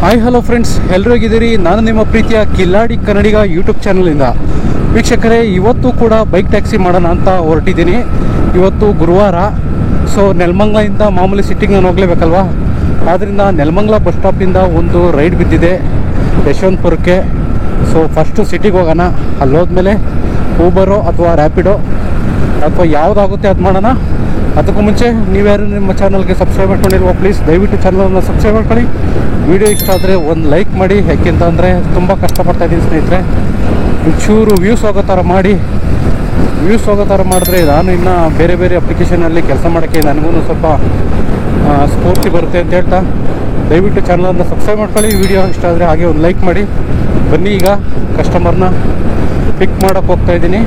Hi hello friends, ಎಲ್ಲರೂ ಹೇಗಿದ್ದೀರಿ? ನಾನು ನಿಮ್ಮ ಪ್ರೀತಿಯ ಕಿಲಾಡಿ ಕನ್ನಡಿಗ ಯೂಟ್ಯೂಬ್ ಚಾನಲಿಂದ. ವೀಕ್ಷಕರೇ, ಇವತ್ತು ಕೂಡ ಬೈಕ್ ಟ್ಯಾಕ್ಸಿ ಮಾಡೋಣ ಅಂತ ಹೊರಟಿದ್ದೀನಿ. ಇವತ್ತು ಗುರುವಾರ. ಸೊ ನೆಲಮಂಗಲದಿಂದ ಮಾಮೂಲಿ ಸಿಟ್ಟಿಗೆ ನಾನು ಹೋಗಲೇಬೇಕಲ್ವಾ, ಆದ್ದರಿಂದ ನೆಲಮಂಗಲ ಬಸ್ ಸ್ಟಾಪಿಂದ ಒಂದು ರೈಡ್ ಬಿದ್ದಿದೆ ಯಶವಂತಪುರಕ್ಕೆ. ಸೊ ಫಸ್ಟು ಸಿಟಿಗೆ ಹೋಗೋಣ. ಅಲ್ಲೋದ್ಮೇಲೆ ಊಬರೋ ಅಥವಾ ರ್ಯಾಪಿಡೋ ಅಥವಾ ಯಾವುದಾಗುತ್ತೆ ಅದು ಮಾಡೋಣ. ಅದಕ್ಕೂ ಮುಂಚೆ ನೀವ್ಯಾರು ನಿಮ್ಮ ಚಾನಲ್ಗೆ ಸಬ್ಸ್ಕ್ರೈಬ್ ಮಾಡ್ಕೊಂಡಿಲ್ವೋ ಪ್ಲೀಸ್ ದಯವಿಟ್ಟು ಚಾನಲನ್ನು ಸಬ್ಸ್ಕ್ರೈಬ್ ಮಾಡ್ಕೊಳ್ಳಿ. ವಿಡಿಯೋ ಇಷ್ಟ ಆದರೆ ಒಂದು ಲೈಕ್ ಮಾಡಿ, ಯಾಕೆಂತಂದರೆ ತುಂಬ ಕಷ್ಟಪಡ್ತಾಯಿದ್ದೀನಿ ಸ್ನೇಹಿತರೆ. ಒಂಚೂರು ವ್ಯೂಸ್ ಹೋಗೋ ಥರ ಮಾಡಿ. ವ್ಯೂಸ್ ಹೋಗೋ ಥರ ಮಾಡಿದ್ರೆ ನಾನು ಇನ್ನು ಬೇರೆ ಬೇರೆ ಅಪ್ಲಿಕೇಶನಲ್ಲಿ ಕೆಲಸ ಮಾಡೋಕ್ಕೆ ನನಗೂ ಸ್ವಲ್ಪ ಸ್ಫೂರ್ತಿ ಬರುತ್ತೆ ಅಂತ ಹೇಳ್ತಾ ದಯವಿಟ್ಟು ಚಾನಲನ್ನು ಸಬ್ಸ್ಕ್ರೈಬ್ ಮಾಡ್ಕೊಳ್ಳಿ. ವಿಡಿಯೋ ಇಷ್ಟ ಆದರೆ ಹಾಗೆ ಒಂದು ಲೈಕ್ ಮಾಡಿ. ಬನ್ನಿ, ಈಗ ಕಸ್ಟಮರ್ನ ಪಿಕ್ ಮಾಡೋಕ್ಕೆ ಹೋಗ್ತಾಯಿದ್ದೀನಿ.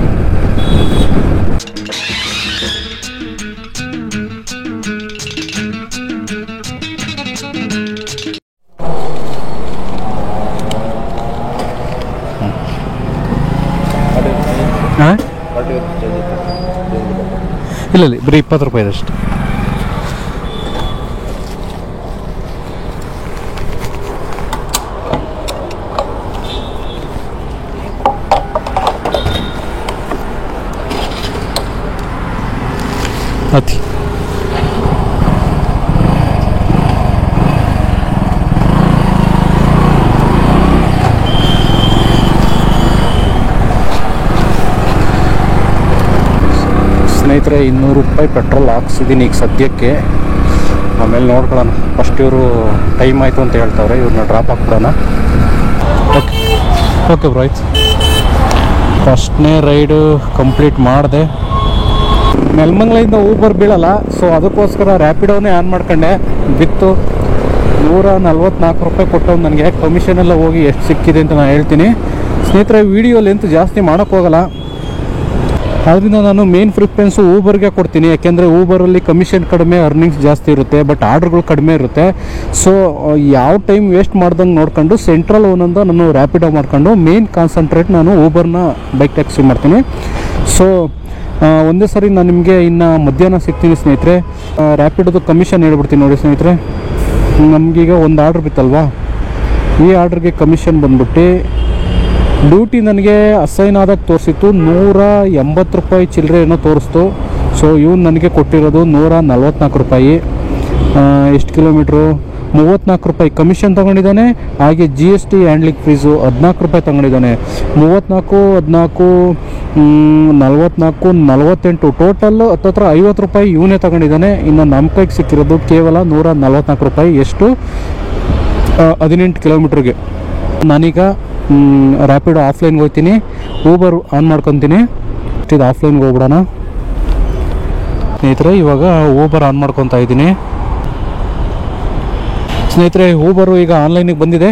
ಇಲ್ಲ ಬರೀ 20 ರೂಪಾಯಿ ಅಷ್ಟೆ. ಅತಿ ಸ್ನೇಹಿತರೆ, 200 ರೂಪಾಯಿ ಪೆಟ್ರೋಲ್ ಹಾಕ್ಸಿದ್ದೀನಿ ಈಗ ಸದ್ಯಕ್ಕೆ. ಆಮೇಲೆ ನೋಡ್ಕೊಳ್ಳೋಣ. ಫಸ್ಟ್ ಇವರು ಟೈಮ್ ಆಯಿತು ಅಂತ ಹೇಳ್ತಾವ್ರೆ, ಇವ್ರನ್ನ ಡ್ರಾಪ್ ಹಾಕ್ಬಿಡೋಣ. ಓಕೆ ಓಕೆ ಬ್ರೋ, ಆಯ್ತು. ಫಸ್ಟ್ನೇ ರೈಡು ಕಂಪ್ಲೀಟ್ ಮಾಡಿದೆ. ನೆಲಮಂಗಲದಿಂದ ಊಬರ್ ಬೀಳಲ್ಲ, ಸೊ ಅದಕ್ಕೋಸ್ಕರ ರ್ಯಾಪಿಡೋನೇ ಆನ್ ಮಾಡ್ಕೊಂಡೆ. ಬಿತ್ತು 144 ರೂಪಾಯಿ ಕೊಟ್ಟು ನನಗೆ ಕಮಿಷನೆಲ್ಲ ಹೋಗಿ ಎಷ್ಟು ಸಿಕ್ಕಿದೆ ಅಂತ ನಾನು ಹೇಳ್ತೀನಿ. ಸ್ನೇಹಿತರೆ, ವೀಡಿಯೋ ಲೆಂತ್ ಜಾಸ್ತಿ ಮಾಡೋಕ್ಕೋಗಲ್ಲ, ಆದ್ದರಿಂದ ನಾನು ಮೇನ್ ಪ್ರಿಫರೆನ್ಸು ಊಬರ್ಗೆ ಕೊಡ್ತೀನಿ. ಯಾಕೆಂದರೆ ಊಬರಲ್ಲಿ ಕಮಿಷನ್ ಕಡಿಮೆ, ಅರ್ನಿಂಗ್ಸ್ ಜಾಸ್ತಿ ಇರುತ್ತೆ, ಬಟ್ ಆರ್ಡ್ರ್ಗಳು ಕಡಿಮೆ ಇರುತ್ತೆ. ಸೊ ಯಾವ ಟೈಮ್ ವೇಸ್ಟ್ ಮಾಡ್ದಂಗೆ ನೋಡ್ಕೊಂಡು ಸೆಂಟ್ರಲ್ ಒಂದೊಂದು ನಾನು ರ್ಯಾಪಿಡೋ ಮಾಡ್ಕೊಂಡು ಮೇನ್ ಕಾನ್ಸಂಟ್ರೇಟ್ ನಾನು ಊಬರ್ನ ಬೈಕ್ ಟ್ಯಾಕ್ಸಿ ಮಾಡ್ತೀನಿ. ಸೊ ಒಂದೇ ಸರಿ ನಾನು ನಿಮಗೆ ಇನ್ನು ಮಧ್ಯಾಹ್ನ ಸಿಗ್ತೀನಿ ಸ್ನೇಹಿತರೆ. ರ್ಯಾಪಿಡೋದು ಕಮಿಷನ್ ಹೇಳ್ಬಿಡ್ತೀನಿ ನೋಡಿ ಸ್ನೇಹಿತರೆ. ನಮಗೀಗ ಒಂದು ಆರ್ಡ್ರ್ ಬಿತ್ತಲ್ವಾ, ಈ ಆರ್ಡ್ರಿಗೆ ಕಮಿಷನ್ ಬಂದ್ಬಿಟ್ಟು ಡ್ಯೂಟಿ ನನಗೆ ಅಸೈನ್ ಆದಾಗ ತೋರಿಸಿತ್ತು 180 ರೂಪಾಯಿ ಚಿಲ್ಲರೆ ಏನೋ ತೋರಿಸ್ತು. ಸೊ ಇವ್ನು ನನಗೆ ಕೊಟ್ಟಿರೋದು 144 ರೂಪಾಯಿ. ಎಷ್ಟು ಕಿಲೋಮೀಟ್ರು? 34 ರೂಪಾಯಿ ಕಮಿಷನ್ ತೊಗೊಂಡಿದ್ದಾನೆ. ಹಾಗೆ GST ಹ್ಯಾಂಡ್ಲಿಂಗ್ ಫೀಸು 14 ರೂಪಾಯಿ ತೊಗೊಂಡಿದ್ದಾನೆ. 34, 14, 44, 48 ಟೋಟಲ್ ಹತ್ತತ್ರ 50 ರೂಪಾಯಿ ಇವನೇ ತೊಗೊಂಡಿದ್ದಾನೆ. ಇನ್ನು ನಮ್ಮ ಕೈಗೆ ಸಿಕ್ಕಿರೋದು ಕೇವಲ 144 ರೂಪಾಯಿ. ಎಷ್ಟು? 18 ಕಿಲೋಮೀಟ್ರಿಗೆ. ನಾನೀಗ ರ್ಯಾಪಿಡೋ ಆಫ್ಲೈನ್ಗೆ ಹೋಗ್ತೀನಿ, ಊಬರ್ ಆನ್ ಮಾಡ್ಕೊತೀನಿ. ಇದು ಆಫ್ಲೈನ್ಗೆ ಹೋಗ್ಬಿಡೋಣ ಸ್ನೇಹಿತರೆ. ಇವಾಗ ಊಬರ್ ಆನ್ ಮಾಡ್ಕೊತಾ ಇದ್ದೀನಿ ಸ್ನೇಹಿತರೆ. ಊಬರು ಈಗ ಆನ್ಲೈನಿಗೆ ಬಂದಿದೆ.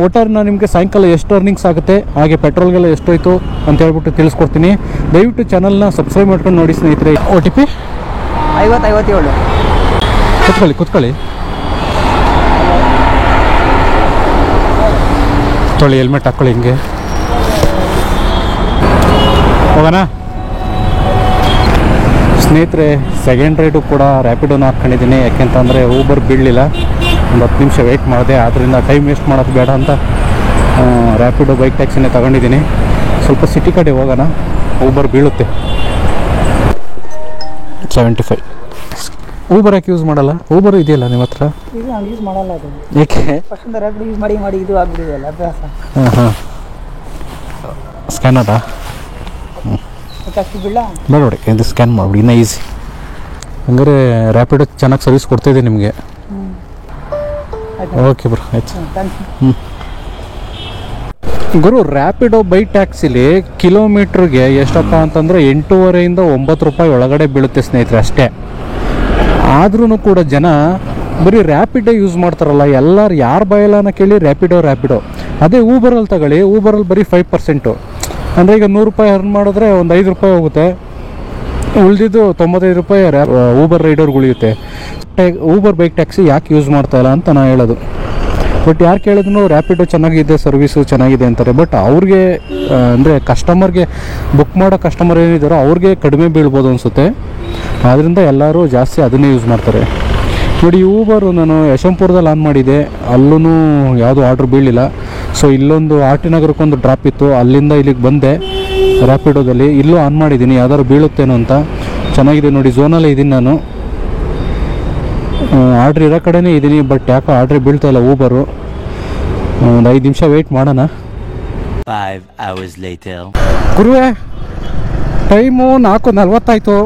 ಒಟ್ಟಾರೆ ನಾನು ನಿಮಗೆ ಸಾಯಂಕಾಲ ಎಷ್ಟು ಅರ್ನಿಂಗ್ಸ್ ಆಗುತ್ತೆ, ಹಾಗೆ ಪೆಟ್ರೋಲ್ಗೆಲ್ಲ ಎಷ್ಟೋಯ್ತು ಅಂತ ಹೇಳ್ಬಿಟ್ಟು ತಿಳಿಸ್ಕೊಡ್ತೀನಿ. ದಯವಿಟ್ಟು ಚಾನಲ್ನ ಸಬ್ಸ್ಕ್ರೈಬ್ ಮಾಡ್ಕೊಂಡು ನೋಡಿ ಸ್ನೇಹಿತರೆ. OTP 5057. ಕೂತ್ಕೊಳ್ಳಿ ತೊಳಿ, ಹೆಲ್ಮೆಟ್ ಹಾಕ್ಕೊಳ್ಳಿ. ಹಿಂಗೆ ಹೋಗೋಣ ಸ್ನೇಹಿತರೆ. ಸೆಕೆಂಡ್ ರೈಡು ಕೂಡ ರ್ಯಾಪಿಡೋನ ಹಾಕ್ಕೊಂಡಿದ್ದೀನಿ. ಯಾಕೆಂತಂದರೆ ಊಬರ್ ಬೀಳಲಿಲ್ಲ, ಒಂದು 10 ನಿಮಿಷ ವೆಯ್ಟ್ ಮಾಡಿದೆ. ಆದ್ದರಿಂದ ಟೈಮ್ ವೇಸ್ಟ್ ಮಾಡೋದು ಬೇಡ ಅಂತ ರ್ಯಾಪಿಡೋ ಬೈಕ್ ಟ್ಯಾಕ್ಸಿನೇ ತಗೊಂಡಿದ್ದೀನಿ. ಸ್ವಲ್ಪ ಸಿಟಿ ಕಡೆ ಹೋಗೋಣ, ಊಬರ್ ಬೀಳುತ್ತೆ. 75. ಊಬರ್ ಯಾಕೆ ಯೂಸ್ ಮಾಡಲ್ಲ? ಊಬರ್ ಇದೆಯಲ್ಲ ನಿಮ್ಮ ಹತ್ರ? ಯೂಸ್ ಮಾಡಲ್ಲ ಅದು. ಏಕೆ? ಫಸ್ಟ್ ರ್ಯಾಪಿಡ್ ಯೂಸ್ ಮಾಡಿ ಇದು ಆಗ್ಬಿಟ್ಟಿದೆಯಲ್ಲ ಅಭ್ಯಾಸ. ಹಾಂ ಸ್ಕ್ಯಾನ್ ಅದಾ? ಬಿಡ ಬೇಡ ನೋಡಿ, ಇದು ಸ್ಕ್ಯಾನ್ ಮಾಡಿಬಿಡಿ, ಇನ್ನೂ ಈಸಿ. ಹಂಗಾರೆ ರ್ಯಾಪಿಡೋ ಚೆನ್ನಾಗಿ ಸರ್ವಿಸ್ ಕೊಡ್ತಾಯಿದೆ ನಿಮಗೆ. ಓಕೆ ಬ್ರೋ, ಆಯ್ತು. ಗುರು, ರ್ಯಾಪಿಡೋ ಬೈಕ್ ಟ್ಯಾಕ್ಸಿಲಿ ಕಿಲೋಮೀಟ್ರಿಗೆ ಎಷ್ಟಪ್ಪ ಅಂತಂದರೆ 8.5 - 9 ರೂಪಾಯಿ ಒಳಗಡೆ ಬೀಳುತ್ತೆ ಸ್ನೇಹಿತರೆ, ಅಷ್ಟೇ. ಆದ್ರೂ ಕೂಡ ಜನ ಬರೀ ರ್ಯಾಪಿಡೋ ಯೂಸ್ ಮಾಡ್ತಾರಲ್ಲ. ಎಲ್ಲರೂ ಯಾರ ಬಾಯಲ್ಲನ ಕೇಳಿ ರ್ಯಾಪಿಡೋ. ಅದೇ ಊಬರಲ್ಲಿ ತಗೊಳ್ಳಿ, ಊಬರಲ್ಲಿ ಬರೀ 5%. ಅಂದರೆ ಈಗ 100 ರೂಪಾಯಿ ಅರ್ನ್ ಮಾಡಿದ್ರೆ ಒಂದು 5 ರೂಪಾಯಿ ಹೋಗುತ್ತೆ, ಉಳಿದಿದ್ದು 95 ರೂಪಾಯಿ ಊಬರ್ ರೈಡರ್ಗೆ ಉಳಿಯುತ್ತೆ. ಊಬರ್ ಬೈಕ್ ಟ್ಯಾಕ್ಸಿ ಯಾಕೆ ಯೂಸ್ ಮಾಡ್ತಾಯಿಲ್ಲ ಅಂತ ನಾನು ಹೇಳೋದು. ಬಟ್ ಯಾರು ಕೇಳಿದ್ರು ರ್ಯಾಪಿಡೋ ಚೆನ್ನಾಗಿದೆ, ಸರ್ವಿಸು ಚೆನ್ನಾಗಿದೆ ಅಂತಾರೆ. ಬಟ್ ಅವ್ರಿಗೆ ಅಂದರೆ ಕಸ್ಟಮರ್ಗೆ ಬುಕ್ ಮಾಡೋ ಕಸ್ಟಮರ್ ಏನಿದ್ದಾರೋ ಅವ್ರಿಗೆ ಕಡಿಮೆ ಬೀಳ್ಬೋದು ಅನಿಸುತ್ತೆ. ಆದ್ದರಿಂದ ಎಲ್ಲರೂ ಜಾಸ್ತಿ ಅದನ್ನೇ ಯೂಸ್ ಮಾಡ್ತಾರೆ. ನೋಡಿ ಊಬರು ನಾನು ಯಶವಂತಪುರದಲ್ಲಿ ಆನ್ ಮಾಡಿದ್ದೆ, ಅಲ್ಲೂ ಯಾವುದೂ ಆರ್ಡ್ರ್ ಬೀಳಲಿಲ್ಲ. ಸೊ ಇಲ್ಲೊಂದು ಆರ್ ಟಿ ನಗರಕ್ಕೊಂದು ಡ್ರಾಪ್ ಇತ್ತು, ಅಲ್ಲಿಂದ ಇಲ್ಲಿಗೆ ಬಂದೆ ರ್ಯಾಪಿಡೋದಲ್ಲಿ. ಇಲ್ಲೂ ಆನ್ ಮಾಡಿದ್ದೀನಿ ಯಾವ್ದಾದ್ರು ಬೀಳುತ್ತೇನೋ ಅಂತ. ಚೆನ್ನಾಗಿದೆ ನೋಡಿ, ಝೋನಲ್ಲೇ ಇದ್ದೀನಿ ನಾನು. ಆರ್ಡ್ರ್ ಇರೋ ಕಡೆನೇ ಇದ್ದೀನಿ, ಬಟ್ ಯಾಕೋ ಆರ್ಡ್ರ್ ಬೀಳ್ತಾ ಇಲ್ಲ ಊಬರು. ಒಂದು 5 ನಿಮಿಷ ವೆಯ್ಟ್ ಮಾಡೋಣ. 5 hours later. ಗುರುವೇ, ಟೈಮು 4:40 ಆಯಿತು.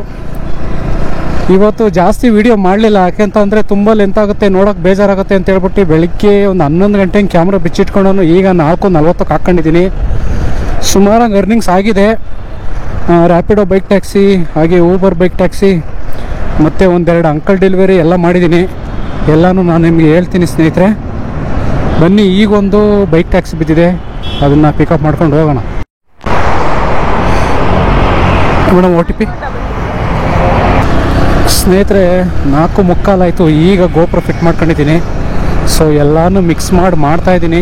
ಇವತ್ತು ಜಾಸ್ತಿ ವೀಡಿಯೋ ಮಾಡಲಿಲ್ಲ, ಯಾಕೆಂತಂದರೆ ತುಂಬ ಲೆಂತ್ ಆಗುತ್ತೆ, ನೋಡೋಕೆ ಬೇಜಾರಾಗುತ್ತೆ ಅಂತ ಹೇಳ್ಬಿಟ್ಟು ಬೆಳಿಗ್ಗೆ ಒಂದು 11 ಗಂಟೆಗೆ ಕ್ಯಾಮ್ರಾ ಬಿಚ್ಚಿಟ್ಕೊಂಡು ಈಗ 4:40ಕ್ಕೆ ಹಾಕ್ಕೊಂಡಿದ್ದೀನಿ. ಸುಮಾರಾಗಿ ಅರ್ನಿಂಗ್ಸ್ ಆಗಿದೆ. ರ್ಯಾಪಿಡೋ ಬೈಕ್ ಟ್ಯಾಕ್ಸಿ, ಹಾಗೆ ಊಬರ್ ಬೈಕ್ ಟ್ಯಾಕ್ಸಿ, ಮತ್ತು ಒಂದೆರಡು ಅಂಕಲ್ ಡೆಲಿವರಿ ಎಲ್ಲ ಮಾಡಿದ್ದೀನಿ. ಎಲ್ಲನೂ ನಾನು ನಿಮಗೆ ಹೇಳ್ತೀನಿ ಸ್ನೇಹಿತರೆ. ಬನ್ನಿ, ಈಗೊಂದು ಬೈಕ್ ಟ್ಯಾಕ್ಸಿ ಬಿದ್ದಿದೆ, ಅದನ್ನು ಪಿಕಪ್ ಮಾಡ್ಕೊಂಡು ಹೋಗೋಣ. Madam OTP. ಸ್ನೇಹಿತರೆ 4:45 ಆಯಿತು, ಈಗ ಗೋಪ್ರೋ ಫಿಟ್ ಮಾಡ್ಕೊಂಡಿದ್ದೀನಿ. ಸೊ ಎಲ್ಲನೂ ಮಿಕ್ಸ್ ಮಾಡ್ತಾಯಿದ್ದೀನಿ.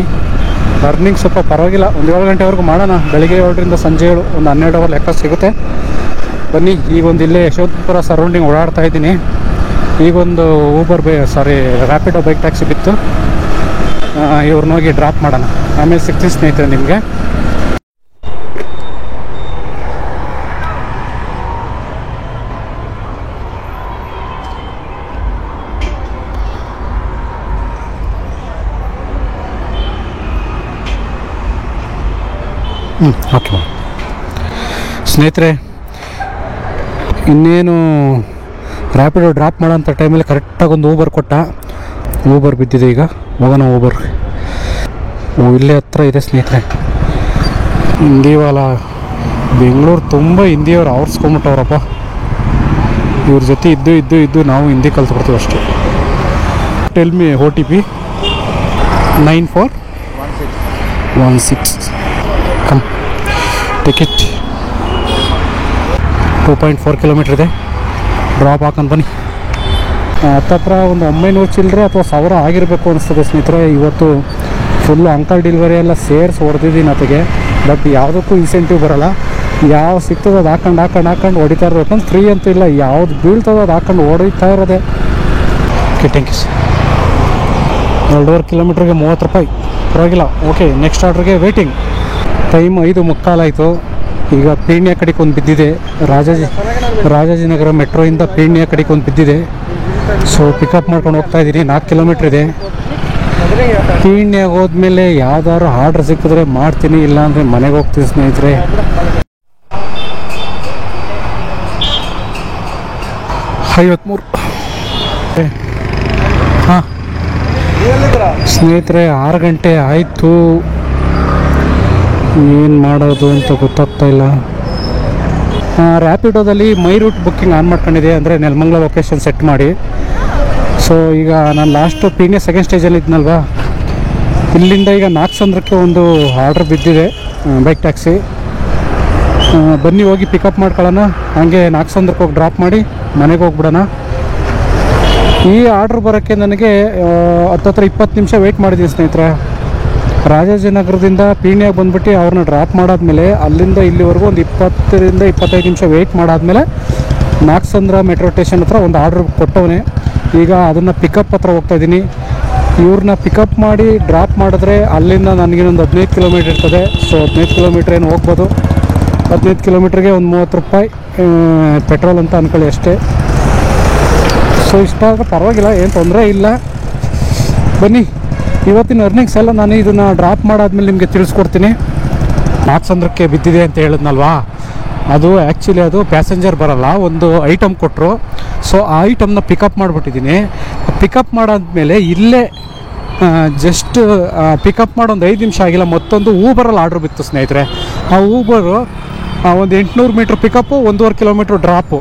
ಅರ್ನಿಂಗ್ ಸ್ವಲ್ಪ ಪರವಾಗಿಲ್ಲ, ಒಂದು 7 ಗಂಟೆವರೆಗೂ ಮಾಡೋಣ. ಬೆಳಿಗ್ಗೆ 7ರಿಂದ ಸಂಜೆ 7, ಒಂದು 12 ಅವರ್ ಲೆಕ್ಕ ಸಿಗುತ್ತೆ. ಬನ್ನಿ, ಈಗೊಂದು ಇಲ್ಲೇ ಯಶವಂತಪುರ ಸರೌಂಡಿಂಗ್ ಓಡಾಡ್ತಾ ಇದ್ದೀನಿ. ಈಗೊಂದು ರ್ಯಾಪಿಡೋ ಬೈಕ್ ಟ್ಯಾಕ್ಸಿ ಬಿತ್ತು, ಇವ್ರನ್ನ ಹೋಗಿ ಡ್ರಾಪ್ ಮಾಡೋಣ. ಆಮೇಲೆ ಸಿಗ್ತೀನಿ ಸ್ನೇಹಿತರೆ ನಿಮಗೆ. ಓಕೆ ಸ್ನೇಹಿತರೆ, ಇನ್ನೇನು ರ್ಯಾಪಿಡೋ ಡ್ರಾಪ್ ಮಾಡೋಂಥ ಟೈಮಲ್ಲಿ ಕರೆಕ್ಟಾಗಿ ಒಂದು ಊಬರ್ ಕೊಟ್ಟ. ಊಬರ್ ಬಿದ್ದಿದೆ, ಈಗ ಹೋಗೋಣ ಊಬರ್. ಇಲ್ಲೇ ಹತ್ರ ಇದೆ ಸ್ನೇಹಿತರೆ. ಹಿಂದಿವಾಲ ಬೆಂಗಳೂರು ತುಂಬ ಹಿಂದಿಯವ್ರು ಆವರ್ಸ್ಕೊಂಬಿಟ್ಟವ್ರಪ್ಪ. ಇವ್ರ ಜೊತೆ ಇದ್ದು ನಾವು ಹಿಂದಿ ಕಲ್ತ್ಬಿಡ್ತೀವಿ ಅಷ್ಟೇ. Tell me OTP 9416. Come ticket. 2.4 kilometre ಇದೆ. ಡ್ರಾಪ್ ಹಾಕೊಂಡು ಬನ್ನಿ. ಹತ್ತತ್ರ ಒಂದು 900 ಚಿಲ್ಲರೆ ಅಥವಾ 1000 ಆಗಿರಬೇಕು ಅನಿಸ್ತದೆ ಸ್ನೇಹಿತರೆ. ಇವತ್ತು ಫುಲ್ಲು ಅಂಕಲ್ ಡೆಲಿವರಿ ಎಲ್ಲ ಸೇರಿಸಿ ಹೊಡೆದಿದ್ದೀನಿ ಅತ್ತಿಗೆ. ಬಟ್ ಯಾವುದಕ್ಕೂ ಇನ್ಸೆಂಟಿವ್ ಬರೋಲ್ಲ. ಯಾವ ಸಿಗ್ತದೆ ಅದು ಹಾಕೊಂಡು ಹೊಡಿತಾ ಇರೋದು. ಯಾಕಂದ್ರೆ ಫ್ರೀ ಅಂತೂ ಇಲ್ಲ, ಯಾವ್ದು ಬೀಳ್ತದೋ ಅದು ಹಾಕೊಂಡು ಹೊಡಿತಾ ಇರೋದೆ. Okay, thank you. 2.5 ಕಿಲೋಮೀಟ್ರಿಗೆ 30 ರೂಪಾಯಿ, ಪರವಾಗಿಲ್ಲ. ಓಕೆ, ನೆಕ್ಸ್ಟ್ ಆರ್ಡ್ರಿಗೆ ವೇಟಿಂಗ್. ಟೈಮ್ 5:45 ಆಯಿತು. ಈಗ ಪೀಣ್ಯ ಕಡೆಗೆ ಒಂದು ಬಿದ್ದಿದೆ, ರಾಜಾಜಿನಗರ ಮೆಟ್ರೋಯಿಂದ ಪೀಣ್ಯ ಕಡೆಗೆ ಒಂದು ಬಿದ್ದಿದೆ. ಸೊ ಪಿಕಪ್ ಮಾಡ್ಕೊಂಡು ಹೋಗ್ತಾ ಇದ್ದೀನಿ. 4 ಕಿಲೋಮೀಟ್ರ್ ಇದೆ. ಪೀಣ್ಯಾಗ ಹೋದ್ಮೇಲೆ ಯಾವ್ದಾದ್ರು ಆರ್ಡ್ರ್ ಸಿಕ್ಕಿದ್ರೆ ಮಾಡ್ತೀನಿ, ಇಲ್ಲಾಂದರೆ ಮನೆಗೆ ಹೋಗ್ತೀನಿ ಸ್ನೇಹಿತರೆ. ಹಾಂ ಸ್ನೇಹಿತರೆ, 6 ಗಂಟೆ ಆಯಿತು. ಏನು ಮಾಡೋದು ಅಂತ ಗೊತ್ತಾಗ್ತಾ ಇಲ್ಲ. ರ್ಯಾಪಿಡೋದಲ್ಲಿ ಮೈ ರೂಟ್ ಬುಕ್ಕಿಂಗ್ ಆನ್ ಮಾಡ್ಕೊಂಡಿದೆ, ಅಂದರೆ ನೆಲಮಂಗಲ ಲೊಕೇಶನ್ ಸೆಟ್ ಮಾಡಿ. ಸೊ ಈಗ ನಾನು ಲಾಸ್ಟು ಪೀಣ್ಯ ಸೆಕೆಂಡ್ ಸ್ಟೇಜಲ್ಲಿ ಇದ್ನಲ್ವಾ, ಇಲ್ಲಿಂದ ಈಗ ನಾಗಸಂದ್ರಕ್ಕೆ ಒಂದು ಆರ್ಡ್ರ್ ಬಿದ್ದಿದೆ ಬೈಕ್ ಟ್ಯಾಕ್ಸಿ. ಬನ್ನಿ ಹೋಗಿ ಪಿಕಪ್ ಮಾಡ್ಕೊಳ್ಳೋಣ, ಹಾಗೆ ನಾಗಸಂದ್ರಕ್ಕೆ ಹೋಗಿ ಡ್ರಾಪ್ ಮಾಡಿ ಮನೆಗೆ ಹೋಗ್ಬಿಡೋಣ. ಈ ಆರ್ಡ್ರ್ ಬರೋಕ್ಕೆ ನನಗೆ 20 ನಿಮಿಷ ವೆಯ್ಟ್ ಮಾಡಿದ್ದೀನಿ ಸ್ನೇಹಿತರೆ. ರಾಜಾಜಿನಗರದಿಂದ ಪೀಣ್ಯಾಗೆ ಬಂದ್ಬಿಟ್ಟು ಅವ್ರನ್ನ ಡ್ರಾಪ್ ಮಾಡಾದ್ಮೇಲೆ ಅಲ್ಲಿಂದ ಇಲ್ಲಿವರೆಗೂ ಒಂದು 20ರಿಂದ 25 ನಿಮಿಷ ವೆಯ್ಟ್ ಮಾಡಾದ್ಮೇಲೆ ನಾಗಸಂದ್ರ ಮೆಟ್ರೋ ಸ್ಟೇಷನ್ ಹತ್ರ ಒಂದು ಆರ್ಡ್ರ್ ಕೊಟ್ಟವನೇ. ಈಗ ಅದನ್ನು ಪಿಕಪ್ ಹತ್ರ ಹೋಗ್ತಾಯಿದ್ದೀನಿ. ಇವ್ರನ್ನ ಪಿಕಪ್ ಮಾಡಿ ಡ್ರಾಪ್ ಮಾಡಿದ್ರೆ ಅಲ್ಲಿಂದ ನನಗೇನೊಂದು 15 ಕಿಲೋಮೀಟ್ರ್ ಇರ್ತದೆ. ಸೊ 15 ಕಿಲೋಮೀಟ್ರ್ ಏನು ಹೋಗ್ಬೋದು. 15 ಕಿಲೋಮೀಟ್ರಿಗೆ ಒಂದು 30 ರೂಪಾಯಿ ಪೆಟ್ರೋಲ್ ಅಂತ ಅಂದ್ಕೊಳ್ಳಿ ಅಷ್ಟೇ. ಸೊ ಇಷ್ಟ ಆದರೆ ಪರವಾಗಿಲ್ಲ, ಏನು ತೊಂದರೆ ಇಲ್ಲ. ಬನ್ನಿ, ಇವತ್ತಿನ ಅರ್ನಿಂಗ್ಸ್ ಎಲ್ಲ ನಾನು ಇದನ್ನು ಡ್ರಾಪ್ ಮಾಡಾದ್ಮೇಲೆ ನಿಮಗೆ ತಿಳಿಸ್ಕೊಡ್ತೀನಿ. ನಾಗಸಂದ್ರಕ್ಕೆ ಬಿದ್ದಿದೆ ಅಂತ ಹೇಳಿದ್ನಲ್ವಾ, ಅದು ಆ್ಯಕ್ಚುಲಿ ಅದು ಪ್ಯಾಸೆಂಜರ್ ಬರೋಲ್ಲ, ಒಂದು ಐಟಮ್ ಕೊಟ್ಟರು. ಸೊ ಆ ಐಟಮ್ನ ಪಿಕಪ್ ಮಾಡಿಬಿಟ್ಟಿದ್ದೀನಿ. ಪಿಕಪ್ ಮಾಡಾದ್ಮೇಲೆ ಇಲ್ಲೇ ಜಸ್ಟ್ ಪಿಕಪ್ ಮಾಡಿ ಒಂದು 5 ನಿಮಿಷ ಆಗಿಲ್ಲ, ಮತ್ತೊಂದು ಊಬರಲ್ಲಿ ಆರ್ಡ್ರ್ ಬಿತ್ತು ಸ್ನೇಹಿತರೆ. ಆ ಊಬರು ಒಂದು 800 metre pickup, 1.5 kilometre drop.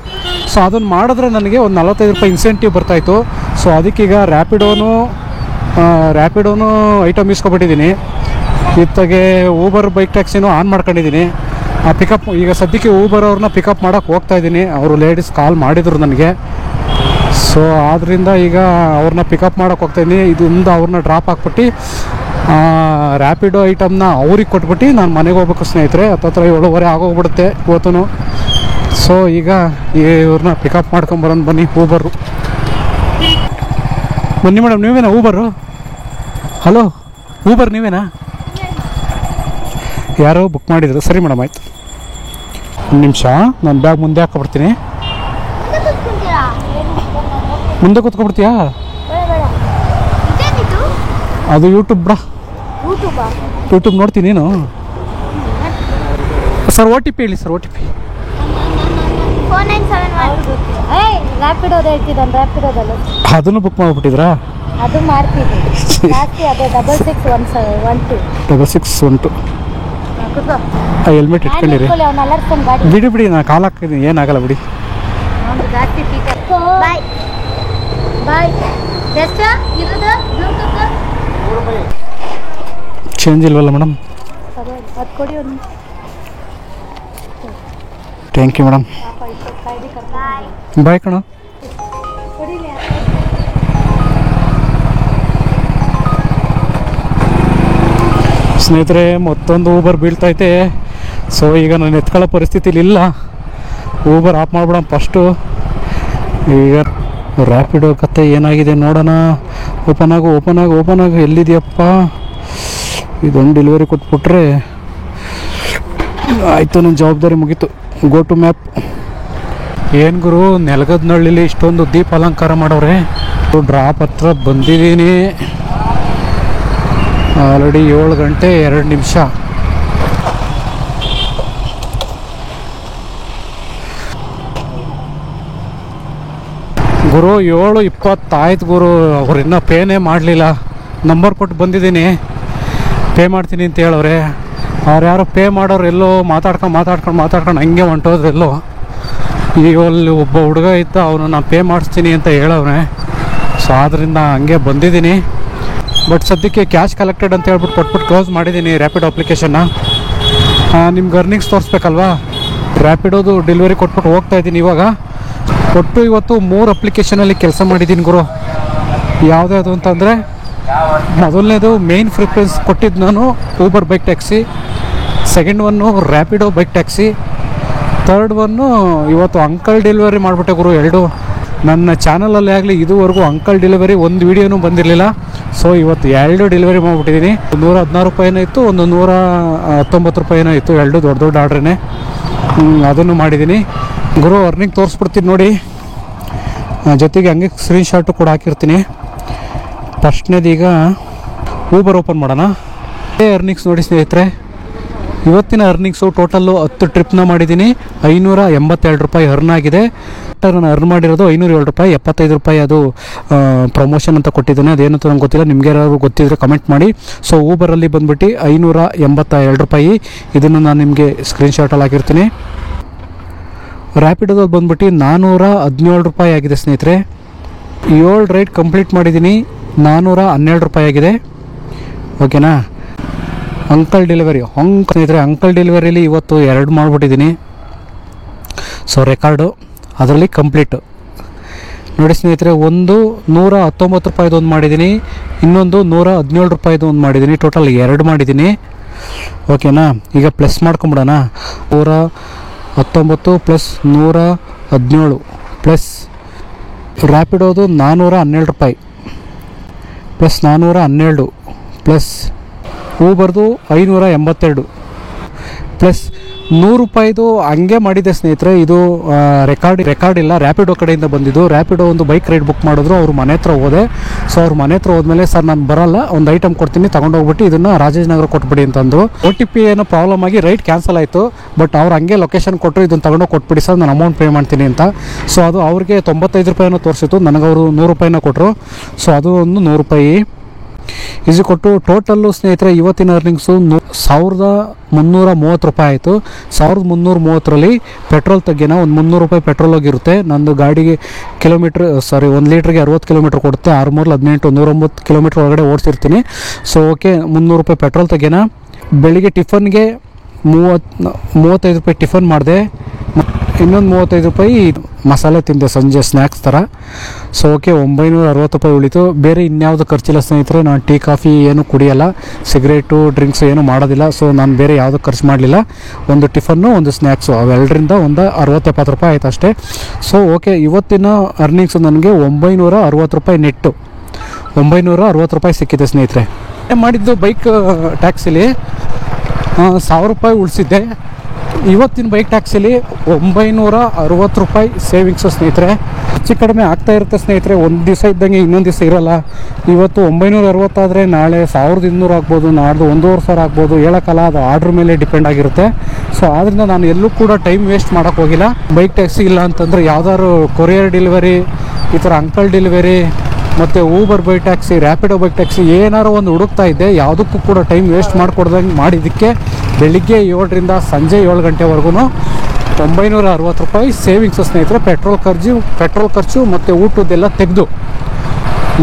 So ಅದನ್ನು ಮಾಡಿದ್ರೆ ನನಗೆ ಒಂದು 45 ರೂಪಾಯಿ ಇನ್ಸೆಂಟಿವ್ ಬರ್ತಾಯಿತ್ತು. ಸೊ ಅದಕ್ಕೀಗ ರ್ಯಾಪಿಡೋನು ಐಟಮ್ ಇಸ್ಕೊಬಿಟ್ಟಿದ್ದೀನಿ. ಇತ್ತಾಗೆ ಊಬರ್ ಬೈಕ್ ಟ್ಯಾಕ್ಸಿನೂ ಆನ್ ಮಾಡ್ಕೊಂಡಿದ್ದೀನಿ. ಆ ಪಿಕಪ್ ಈಗ ಸದ್ಯಕ್ಕೆ ಊಬರ್ ಅವ್ರನ್ನ ಪಿಕಪ್ ಮಾಡೋಕ್ಕೆ ಹೋಗ್ತಾಯಿದ್ದೀನಿ. ಅವರು ಲೇಡೀಸ್ ಕಾಲ್ ಮಾಡಿದರು ನನಗೆ. ಸೊ ಆದ್ದರಿಂದ ಈಗ ಅವ್ರನ್ನ ಪಿಕಪ್ ಮಾಡೋಕ್ಕೆ ಹೋಗ್ತಾಯಿದ್ದೀನಿ. ಇದೊಂದು ಅವ್ರನ್ನ ಡ್ರಾಪ್ ಹಾಕ್ಬಿಟ್ಟು ರ್ಯಾಪಿಡೋ ಐಟಮ್ನ ಅವ್ರಿಗೆ ಕೊಟ್ಬಿಟ್ಟು ನಾನು ಮನೆಗೆ ಹೋಗ್ಬೇಕು ಸ್ನೇಹಿತರೆ. 7:30 ಆಗೋಗ್ಬಿಡುತ್ತೆ ಇವತ್ತು. ಸೊ ಈಗ ಇವ್ರನ್ನ ಪಿಕಪ್ ಮಾಡ್ಕೊಂಬರೋಣ ಬನ್ನಿ ಊಬರು. ಬನ್ನಿ ಮೇಡಮ್, ನೀವೇನಾ ಊಬರು? ಹಲೋ, ಊಬರ್ ನೀವೇನಾ? ಯಾರೋ ಬುಕ್ ಮಾಡಿದ್ರು. ಸರಿ ಮೇಡಮ್, ಆಯ್ತು. ಒಂದು ನಿಮಿಷ, ನಾನು ಬ್ಯಾಗ್ ಮುಂದೆ ಹಾಕೊಬಿಡ್ತೀನಿ. ಮುಂದೆ ಕೂತ್ಕೊಬಿಡ್ತೀಯಾ? ಅದು ಯೂಟ್ಯೂಬ್ ಬಿಡ. ಯೂಟ್ಯೂಬ್ ನೋಡ್ತೀನಿ ನೀನು? ಸರ್ ಓ ಟಿ ಪಿ ಹೇಳಿ ಸರ್, ಓ ಟಿ ಪಿ. ಅದನ್ನು ಬುಕ್ ಮಾಡಿಬಿಟ್ಟಿದ್ರಾ? ಅದು ಮಾಡ್ತೀವಿ ಜಾಸ್ತಿ, ಅದೇ 6612 6612. ಹೆಲ್ಮೆಟ್ ಇಟ್ಕೊಂಡಿರಿ. ಬಿಡಿ ಬಿಡಿ, ನಾನು ಕಾಲು ಹಾಕಿದ್ದೀನಿ, ಏನಾಗಲ್ಲ ಬಿಡಿ. ಬಾಯ್ ಬಾಯ್. ಎಷ್ಟು ಇರೋದು ಬ್ಲೂಟೂತ್? ಚೇಂಜ್ ಇಲ್ವಲ್ಲ ಮೇಡಮ್? ಅದು ಕೊಡಿ ಒಂದು. Thank you madam. ಬಾಯ್ ಕಣ. ಸ್ನೇಹಿತರೆ, ಮತ್ತೊಂದು ಊಬರ್ ಬೀಳ್ತೈತೆ. ಸೊ ಈಗ ನಾನು ಎತ್ಕೊಳ್ಳೋ ಪರಿಸ್ಥಿತಿಲಿ ಇಲ್ಲ. ಊಬರ್ ಆಫ್ ಮಾಡ್ಬಿಡೋಣ ಫಸ್ಟು. ಈಗ ರ್ಯಾಪಿಡೋ ಕತೆ ಏನಾಗಿದೆ ನೋಡೋಣ. ಓಪನ್ ಆಗು. ಎಲ್ಲಿದೆಯಪ್ಪ? ಇದೊಂದು ಡೆಲಿವರಿ ಕೊಟ್ಬಿಟ್ರೆ ಆಯಿತು, ನನ್ನ ಜವಾಬ್ದಾರಿ ಮುಗೀತು. Go to map. ಏನು ಗುರು, ನೆಲಗದ್ನಳ್ಳಿಲಿ ಇಷ್ಟೊಂದು ದೀಪ ಅಲಂಕಾರ ಮಾಡೋರೆ. ಡ್ರಾಪ್ ಹತ್ರ ಬಂದಿದ್ದೀನಿ. ಆಲ್ರೆಡಿ 7 ಗಂಟೆ 2 ನಿಮಿಷ. ಗುರು 7:20 ಆಯ್ತು ಗುರು. ಅವ್ರು ಇನ್ನೂ ಪೇನೇ ಮಾಡಲಿಲ್ಲ. ನಂಬರ್ ಕೊಟ್ಟು ಬಂದಿದ್ದೀನಿ, ಪೇ ಮಾಡ್ತೀನಿ ಅಂತ ಹೇಳವ್ರೆ. ಅವ್ರು ಯಾರೋ ಪೇ ಮಾಡೋರು ಎಲ್ಲೋ ಮಾತಾಡ್ಕೊಂಡು ಹಂಗೆ ಹೊಂಟೋದ್ರು ಎಲ್ಲೋ. ಈಗ ಅಲ್ಲಿ ಒಬ್ಬ ಹುಡುಗ ಇದ್ದ, ಅವನು ನಾನು ಪೇ ಮಾಡಿಸ್ತೀನಿ ಅಂತ ಹೇಳವ್ರೆ. ಸೊ ಆದ್ದರಿಂದ ಹಂಗೆ ಬಂದಿದ್ದೀನಿ. ಬಟ್ ಸದ್ಯಕ್ಕೆ ಕ್ಯಾಶ್ ಕಲೆಕ್ಟೆಡ್ ಅಂತ ಹೇಳ್ಬಿಟ್ಟು ಕೊಟ್ಬಿಟ್ಟು ಕ್ಲೋಸ್ ಮಾಡಿದ್ದೀನಿ ರ್ಯಾಪಿಡೋ ಅಪ್ಲಿಕೇಶನ್ನ. ನಿಮ್ಗೆ ಅರ್ನಿಂಗ್ಸ್ ತೋರಿಸ್ಬೇಕಲ್ವಾ? ರ್ಯಾಪಿಡೋದು ಡೆಲಿವರಿ ಕೊಟ್ಬಿಟ್ಟು ಹೋಗ್ತಾಯಿದ್ದೀನಿ ಇವಾಗ. ಒಟ್ಟು ಇವತ್ತು 3 ಅಪ್ಲಿಕೇಶನಲ್ಲಿ ಕೆಲಸ ಮಾಡಿದ್ದೀನಿ ಗುರು. ಯಾವುದ್ಯಾವುದು ಅಂತಂದರೆ, ಮೊದಲನೇದು ಮೇಯ್ನ್ ಪ್ರಿಫರೆನ್ಸ್ ಕೊಟ್ಟಿದ್ದು ನಾನು Uber bike taxi. Second one Rapido bike taxi. Third one ಇವತ್ತು ಅಂಕಲ್ ಡೆಲಿವರಿ ಮಾಡಿಬಿಟ್ಟೆ ಗುರು. 2 ನನ್ನ ಚಾನಲಲ್ಲಿ ಆಗಲಿ ಇದುವರೆಗೂ ಅಂಕಲ್ ಡೆಲಿವರಿ ಒಂದು ವೀಡಿಯೋನೂ ಬಂದಿರಲಿಲ್ಲ. ಸೊ ಇವತ್ತು 2 ಡೆಲಿವರಿ ಮಾಡಿಬಿಟ್ಟಿದ್ದೀನಿ. 116 ರೂಪಾಯಿನೂ ಇತ್ತು, ಒಂದು 119 ರೂಪಾಯಿನೂ ಇತ್ತು. 2 ದೊಡ್ಡ ಆರ್ಡ್ರೇ. ಅದನ್ನು ಮಾಡಿದ್ದೀನಿ ಗುರು. ಅರ್ನಿಂಗ್ ತೋರಿಸ್ಬಿಡ್ತೀನಿ ನೋಡಿ, ಜೊತೆಗೆ ಹಂಗೆ ಸ್ಕ್ರೀನ್ಶಾಟು ಕೂಡ ಹಾಕಿರ್ತೀನಿ. ಫಸ್ಟ್ನೇದೀಗ ಊಬರ್ ಓಪನ್ ಮಾಡೋಣ. ಅರ್ನಿಂಗ್ಸ್ ನೋಡಿ ಸ್ನೇಹಿತರೆ, ಇವತ್ತಿನ ಅರ್ನಿಂಗ್ಸು ಟೋಟಲ್ಲು 10 ಟ್ರಿಪ್ನ ಮಾಡಿದ್ದೀನಿ. 582 ರೂಪಾಯಿ ಅರ್ನ್ ಆಗಿದೆ. ನಾನು ಅರ್ನ್ ಮಾಡಿರೋದು 507 ರೂಪಾಯಿ 75 ರೂಪಾಯಿ. ಅದು ಪ್ರಮೋಷನ್ ಅಂತ ಕೊಟ್ಟಿದ್ದಾನೆ, ಅದೇನಂತ ನಂಗೆ ಗೊತ್ತಿಲ್ಲ. ನಿಮಗೆ ಯಾರು ಗೊತ್ತಿದ್ರೆ ಕಮೆಂಟ್ ಮಾಡಿ. ಸೊ ಊಬರಲ್ಲಿ ಬಂದುಬಿಟ್ಟು 582 ರೂಪಾಯಿ. ಇದನ್ನು ನಾನು ನಿಮಗೆ ಸ್ಕ್ರೀನ್ಶಾಟಲ್ಲಿ ಹಾಕಿರ್ತೀನಿ. ರ್ಯಾಪಿಡೋದಲ್ಲಿ ಬಂದುಬಿಟ್ಟು 417 ರೂಪಾಯಿ ಆಗಿದೆ ಸ್ನೇಹಿತರೆ. 7 ರೈಡ್ ಕಂಪ್ಲೀಟ್ ಮಾಡಿದ್ದೀನಿ. 412 ರೂಪಾಯಿ ಆಗಿದೆ. ಓಕೆನಾ? ಅಂಕಲ್ ಡೆಲಿವರಿ ಸ್ನೇಹಿತರೆ, ಅಂಕಲ್ ಡೆಲಿವರಿಲಿ ಇವತ್ತು 2 ಮಾಡಿಬಿಟ್ಟಿದ್ದೀನಿ. ಸೊ ರೆಕಾರ್ಡು ಅದರಲ್ಲಿ ಕಂಪ್ಲೀಟು ನೋಡಿ ಸ್ನೇಹಿತರೆ. ಒಂದು 119 ರೂಪಾಯಿದು ಒಂದು ಮಾಡಿದ್ದೀನಿ, ಇನ್ನೊಂದು 117 ರೂಪಾಯಿದು ಒಂದು ಮಾಡಿದ್ದೀನಿ. ಟೋಟಲ್ 2 ಮಾಡಿದ್ದೀನಿ. ಓಕೆನಾ? ಈಗ ಪ್ಲಸ್ ಮಾಡ್ಕೊಂಬಿಡೋಣ. 119 ಪ್ಲಸ್ 117 ಪ್ಲಸ್ ರ್ಯಾಪಿಡೋದು 412 ರೂಪಾಯಿ ಪ್ಲಸ್ 412 ಪ್ಲಸ್ ಊಬರ್ದು 582 ಪ್ಲಸ್ 100 ರೂಪಾಯಿದು ಹಂಗೆ ಮಾಡಿದ್ದೆ ಸ್ನೇಹಿತರೆ. ಇದು ರೆಕಾರ್ಡ್ ಇಲ್ಲ, ರ್ಯಾಪಿಡೋ ಕಡೆಯಿಂದ ಬಂದಿದ್ದು. ರ್ಯಾಪಿಡೋ ಒಂದು ಬೈಕ್ ರೈಡ್ ಬುಕ್ ಮಾಡಿದ್ರು, ಅವ್ರ ಮನೆ ಹತ್ರ ಹೋದೆ. ಸೊ ಅವ್ರ ಮನೆ ಹತ್ರ ಹೋದ್ಮೇಲೆ, ಸರ್ ನಾನು ಬರಲ್ಲ, ಒಂದು ಐಟಮ್ ಕೊಡ್ತೀನಿ ತಗೊಂಡೋಗ್ಬಿಟ್ಟು ಇದನ್ನು ರಾಜಾಜಿನಗರ ಕೊಟ್ಬಿಡಿ ಅಂತಂದರು. OTP ಏನೋ ಪ್ರಾಬ್ಲಮ್ ಆಗಿ ರೈಡ್ ಕ್ಯಾನ್ಸಲ್ ಆಯಿತು. ಬಟ್ ಅವ್ರು ಹಂಗೆ ಲೊಕೇಶನ್ ಕೊಟ್ಟರು, ಇದನ್ನು ತಗೊಂಡೋಗಿ ಕೊಟ್ಬಿಡಿ ಸರ್, ನಾನು ಅಮೌಂಟ್ ಪೇ ಮಾಡ್ತೀನಿ ಅಂತ. ಸೊ ಅದು ಅವ್ರಿಗೆ 95 ರೂಪಾಯಿನೂ ತೋರಿಸಿತ್ತು, ನನಗವರು 100 ರೂಪಾಯಿನ ಕೊಟ್ಟರು. ಸೊ ಅದು ಒಂದು 100 ರೂಪಾಯಿ ಈಸಿ ಕೊಟ್ಟು ಟೋಟಲ್ಲು ಸ್ನೇಹಿತರೆ ಇವತ್ತಿನ ಅರ್ನಿಂಗ್ಸು 1330 ರೂಪಾಯಿ ಆಯಿತು. 1330ರಲ್ಲಿ ಪೆಟ್ರೋಲ್ ತೆಗೆನ ಒಂದು 300 ರೂಪಾಯಿ ಪೆಟ್ರೋಲ್ ಹೋಗಿರುತ್ತೆ. ನಂದು ಗಾಡಿಗೆ ಒಂದು ಲೀಟ್ರಿಗೆ 60 ಕಿಲೋಮೀಟ್ರ್ ಕೊಡುತ್ತೆ. 6 18 109 ಕಿಲೋಮೀಟ್ರ್ ಒಳಗಡೆ ಓಡಿಸಿರ್ತೀನಿ. ಸೊ ಓಕೆ, 300 ರೂಪಾಯಿ ಪೆಟ್ರೋಲ್ ತೆಗೆನ. ಬೆಳಿಗ್ಗೆ ಟಿಫನ್ಗೆ 35 ರೂಪಾಯಿ ಟಿಫನ್ ಮಾಡಿದೆ. ಇನ್ನೊಂದು 35 ರೂಪಾಯಿ ಮಸಾಲೆ ತಿಂದೆ ಸಂಜೆ ಸ್ನ್ಯಾಕ್ಸ್ ಥರ. ಸೊ ಓಕೆ, 960 ರೂಪಾಯಿ ಉಳಿತು. ಬೇರೆ ಇನ್ಯಾವುದು ಖರ್ಚಿಲ್ಲ ಸ್ನೇಹಿತರೆ. ನಾನು ಟೀ ಕಾಫಿ ಏನು ಕುಡಿಯಲ್ಲ, ಸಿಗರೇಟು ಡ್ರಿಂಕ್ಸ್ ಏನು ಮಾಡೋದಿಲ್ಲ. ಸೊ ನಾನು ಬೇರೆ ಯಾವುದೂ ಖರ್ಚು ಮಾಡಲಿಲ್ಲ. ಒಂದು ಟಿಫನ್ನು, ಒಂದು ಸ್ನ್ಯಾಕ್ಸು, ಅವೆರಡರಿಂದ ಒಂದು 60-70 ರೂಪಾಯಿ ಆಯಿತು ಅಷ್ಟೇ. ಸೊ ಓಕೆ, ಇವತ್ತಿನ ಅರ್ನಿಂಗ್ಸು ನನಗೆ 960 ರೂಪಾಯಿ ನೆಟ್ಟು. 960 ರೂಪಾಯಿ ಸಿಕ್ಕಿದೆ ಸ್ನೇಹಿತರೆ. ಮಾಡಿದ್ದು ಬೈಕ್ ಟ್ಯಾಕ್ಸಿಲಿ 1000 ರೂಪಾಯಿ ಉಳಿಸಿದ್ದೆ. ಇವತ್ತಿನ ಬೈಕ್ ಟ್ಯಾಕ್ಸಿಲಿ 960 ರೂಪಾಯಿ ಸೇವಿಂಗ್ಸು ಸ್ನೇಹಿತರೆ. ಹೆಚ್ಚು ಕಡಿಮೆ ಆಗ್ತಾ ಇರುತ್ತೆ ಸ್ನೇಹಿತರೆ. ಒಂದು ದಿವಸ ಇದ್ದಂಗೆ ಇನ್ನೊಂದು ದಿವಸ ಇರೋಲ್ಲ. ಇವತ್ತು 960 ಆದರೆ ನಾಳೆ 1200 ಆಗ್ಬೋದು, ನಾಡ್ದು 1500 ಆಗ್ಬೋದು, ಹೇಳೋಕ್ಕಲ್ಲ. ಅದು ಆರ್ಡ್ರ್ ಮೇಲೆ ಡಿಪೆಂಡ್ ಆಗಿರುತ್ತೆ. ಸೊ ಆದ್ದರಿಂದ ನಾನು ಎಲ್ಲೂ ಕೂಡ ಟೈಮ್ ವೇಸ್ಟ್ ಮಾಡೋಕ್ಕೆ ಹೋಗಿಲ್ಲ. ಬೈಕ್ ಟ್ಯಾಕ್ಸಿ ಇಲ್ಲ ಅಂತಂದರೆ ಯಾವ್ದಾದ್ರು ಕೊರಿಯರ್ ಡೆಲಿವರಿ, ಈ ಥರ ಅಂಕಲ್ ಡೆಲಿವರಿ, ಮತ್ತು Uber bike taxi, Rapido bike taxi ಏನಾರು ಒಂದು ಹುಡುಕ್ತಾ ಇದ್ದೆ. ಯಾವುದಕ್ಕೂ ಕೂಡ ಟೈಮ್ ವೇಸ್ಟ್ ಮಾಡಿಕೊಡ್ದಂಗೆ ಮಾಡಿದ್ದಕ್ಕೆ ಬೆಳಿಗ್ಗೆ 7ರಿಂದ ಸಂಜೆ 7 ಗಂಟೆವರೆಗೂ 960 ರೂಪಾಯಿ ಸೇವಿಂಗ್ಸು ಸ್ನೇಹಿತರೆ. ಪೆಟ್ರೋಲ್ ಖರ್ಚು ಮತ್ತು ಊಟದ್ದೆಲ್ಲ ತೆಗೆದು.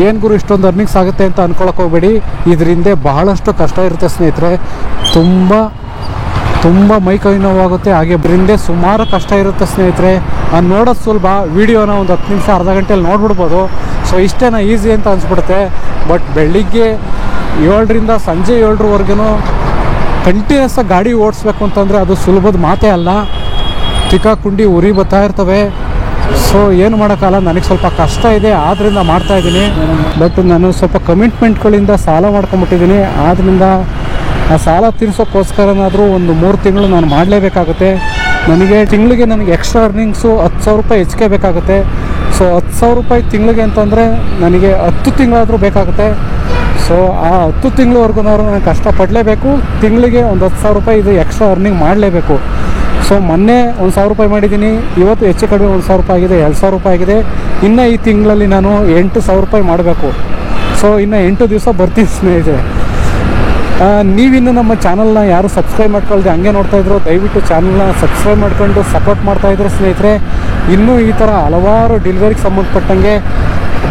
ಏನು ಗುರು ಇಷ್ಟೊಂದು ಅರ್ನಿಂಗ್ಸ್ ಆಗುತ್ತೆ ಅಂತ ಅಂದ್ಕೊಳಕ್ಕೆ ಹೋಗಬೇಡಿ. ಇದರಿಂದ ಬಹಳಷ್ಟು ಕಷ್ಟ ಇರುತ್ತೆ ಸ್ನೇಹಿತರೆ. ತುಂಬ ಮೈಕೈ ನೋವಾಗುತ್ತೆ. ಹಾಗೆ ಇದರಿಂದ ಸುಮಾರು ಕಷ್ಟ ಇರುತ್ತೆ ಸ್ನೇಹಿತರೆ. ನೋಡೋದು ಸುಲಭ, ವೀಡಿಯೋನ ಒಂದು 10 ನಿಮಿಷ ಅರ್ಧ ಗಂಟೆಯಲ್ಲಿ ನೋಡ್ಬಿಡ್ಬೋದು. ಸೊ ಇಷ್ಟೇನ ಈಸಿ ಅಂತ ಅನಿಸ್ಬಿಡುತ್ತೆ. ಬಟ್ ಬೆಳಿಗ್ಗೆ 7ರಿಂದ ಸಂಜೆ 7ರವರೆಗೂ ಕಂಟಿನ್ಯೂಸ್ ಗಾಡಿ ಓಡಿಸ್ಬೇಕು ಅಂತಂದರೆ ಅದು ಸುಲಭದ ಮಾತೇ ಅಲ್ಲ. ತಿಕ್ಕಾಕುಂಡಿ ಉರಿ ಬರ್ತಾ ಇರ್ತವೆ. ಸೊ ಏನು ಮಾಡೋಕ್ಕಲ್ಲ, ನನಗೆ ಸ್ವಲ್ಪ ಕಷ್ಟ ಇದೆ, ಆದ್ದರಿಂದ ಮಾಡ್ತಾಯಿದ್ದೀನಿ. ಬಟ್ ನಾನು ಸ್ವಲ್ಪ ಕಮಿಟ್ಮೆಂಟ್ಗಳಿಂದ ಸಾಲ ಮಾಡ್ಕೊಂಬಿಟ್ಟಿದ್ದೀನಿ. ಆದ್ದರಿಂದ ಆ ಸಾಲ ತೀರಿಸೋಕ್ಕೋಸ್ಕರನಾದರೂ ಒಂದು 3 ತಿಂಗಳು ನಾನು ಮಾಡಲೇಬೇಕಾಗುತ್ತೆ. ತಿಂಗಳಿಗೆ ನನಗೆ ಎಕ್ಸ್ಟ್ರಾ ಅರ್ನಿಂಗ್ಸು 10,000 ರೂಪಾಯಿ ಹೆಚ್ಚಿಗೆ ಬೇಕಾಗುತ್ತೆ. ಸೊ 10,000 ರೂಪಾಯಿ ತಿಂಗಳಿಗೆ ಅಂತಂದರೆ ನನಗೆ 10 ತಿಂಗಳಾದರೂ ಬೇಕಾಗುತ್ತೆ. ಸೊ ಆ 10 ತಿಂಗಳವರೆಗೂ ನಾನು ಕಷ್ಟಪಡಲೇಬೇಕು. ತಿಂಗಳಿಗೆ ಒಂದು 10,000 ರೂಪಾಯಿ ಇದು ಎಕ್ಸ್ಟ್ರಾ ಅರ್ನಿಂಗ್ ಮಾಡಲೇಬೇಕು. ಸೊ ಮೊನ್ನೆ 1,000 ರೂಪಾಯಿ ಮಾಡಿದ್ದೀನಿ. ಇವತ್ತು ಹೆಚ್ಚು ಕಡಿಮೆ 1,000 ರೂಪಾಯಿ ಆಗಿದೆ, 2,000 ರೂಪಾಯಿ ಆಗಿದೆ. ಇನ್ನು ಈ ತಿಂಗಳಲ್ಲಿ ನಾನು 8,000 ರೂಪಾಯಿ ಮಾಡಬೇಕು. ಸೊ ಇನ್ನು 8 ದಿವಸ ಬರ್ತೀನಿ ಸ್ನೇಹಿತರೆ. ನೀವಿನ್ನು ನಮ್ಮ ಚಾನಲ್ನ ಯಾರು ಸಬ್ಸ್ಕ್ರೈಬ್ ಮಾಡ್ಕೊಳ್ದೆ ಹಂಗೆ ನೋಡ್ತಾಯಿದ್ರು, ದಯವಿಟ್ಟು ಚಾನಲ್ನ ಸಬ್ಸ್ಕ್ರೈಬ್ ಮಾಡ್ಕೊಂಡು ಸಪೋರ್ಟ್ ಮಾಡ್ತಾಯಿದ್ರು ಸ್ನೇಹಿತರೆ. ಇನ್ನೂ ಈ ಥರ ಹಲವಾರು ಡೆಲಿವರಿಗೆ ಸಂಬಂಧಪಟ್ಟಂಗೆ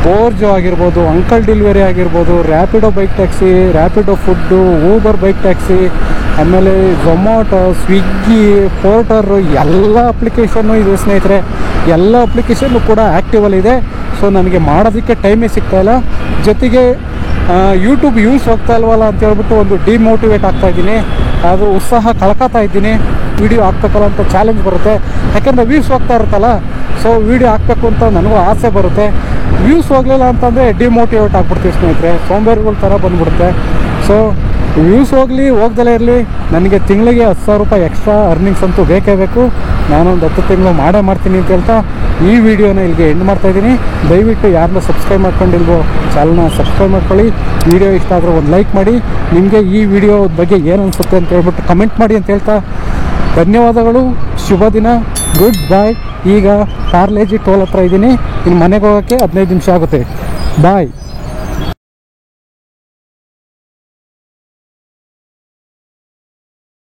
ಬೋರ್ಜೋ ಆಗಿರ್ಬೋದು, ಅಂಕಲ್ ಡೆಲಿವರಿ ಆಗಿರ್ಬೋದು, Rapido bike taxi, Rapido food, Uber bike taxi, ಆಮೇಲೆ ಝೊಮ್ಯಾಟೊ, ಸ್ವಿಗ್ಗಿ, ಪೋರ್ಟರು ಎಲ್ಲ ಅಪ್ಲಿಕೇಶನ್ನು ಇದೆ ಸ್ನೇಹಿತರೆ. ಎಲ್ಲ ಅಪ್ಲಿಕೇಶನ್ನು ಕೂಡ ಆ್ಯಕ್ಟಿವಲ್ಲಿದೆ. ಸೊ ನನಗೆ ಮಾಡೋದಕ್ಕೆ ಟೈಮೇ ಸಿಗ್ತಾಯಿಲ್ಲ. ಜೊತೆಗೆ ಯೂಟ್ಯೂಬ್ ಯೂಸ್ ಹೋಗ್ತಾ ಇಲ್ವಲ್ಲ ಅಂತ ಹೇಳ್ಬಿಟ್ಟು ಒಂದು ಡಿಮೋಟಿವೇಟ್ ಆಗ್ತಾಯಿದ್ದೀನಿ. ಅದು ಉತ್ಸಾಹ ಕಳ್ಕೊತಾ ಇದ್ದೀನಿ. ವೀಡಿಯೋ ಹಾಕ್ಬೇಕಲ್ಲ ಅಂತ ಚಾಲೆಂಜ್ ಬರುತ್ತೆ. ಯಾಕೆಂದರೆ ವ್ಯೂಸ್ ಹೋಗ್ತಾ ಇರುತ್ತಲ್ಲ. ಸೊ ವೀಡಿಯೋ ಹಾಕಬೇಕು ಅಂತ ನನಗೂ ಆಸೆ ಬರುತ್ತೆ. ವ್ಯೂಸ್ ಹೋಗಲಿಲ್ಲ ಅಂತಂದರೆ ಡಿಮೋಟಿವೇಟ್ ಆಗ್ಬಿಡ್ತೀವಿ ಸ್ನೇಹಿತರೆ. ಸೋಂಬೇರಿಗಳ ಥರ ಬಂದುಬಿಡುತ್ತೆ. ಸೊ ವ್ಯೂಸ್ ಹೋಗ್ದಲೇ ಇರಲಿ, ನನಗೆ ತಿಂಗಳಿಗೆ 10,000 ರೂಪಾಯಿ ಎಕ್ಸ್ಟ್ರಾ ಅರ್ನಿಂಗ್ಸ್ ಅಂತೂ ಬೇಕೇ ಬೇಕು. ನಾನೊಂದು 10 ತಿಂಗಳು ಮಾಡ್ತೀನಿ ಅಂತ ಹೇಳ್ತಾ ಈ ವಿಡಿಯೋನ ಇಲ್ಲಿಗೆ ಎಂಡ್ ಮಾಡ್ತಾಯಿದ್ದೀನಿ. ದಯವಿಟ್ಟು ಯಾರನ್ನ ಸಬ್ಸ್ಕ್ರೈಬ್ ಮಾಡ್ಕೊಂಡಿಲ್ವೋ ಚಾನಲ್ನ ಸಬ್ಸ್ಕ್ರೈಬ್ ಮಾಡ್ಕೊಳ್ಳಿ. ವಿಡಿಯೋ ಇಷ್ಟ ಆದರೆ ಒಂದು ಲೈಕ್ ಮಾಡಿ. ನಿಮಗೆ ಈ ವಿಡಿಯೋ ಬಗ್ಗೆ ಏನು ಅನಿಸುತ್ತೆ ಅಂತ ಹೇಳ್ಬಿಟ್ಟು ಕಮೆಂಟ್ ಮಾಡಿ ಅಂತ ಹೇಳ್ತಾ ಧನ್ಯವಾದಗಳು. ಶುಭ ದಿನ. ಗುಡ್ ಬಾಯ್. ಈಗ ಪಾರ್ಲೇಜಿ ಟೋಲ್ ಹತ್ರ ಇದ್ದೀನಿ. ಇನ್ನು ಮನೆಗೆ ಹೋಗೋಕ್ಕೆ 15 ನಿಮಿಷ ಆಗುತ್ತೆ. ಬಾಯ್.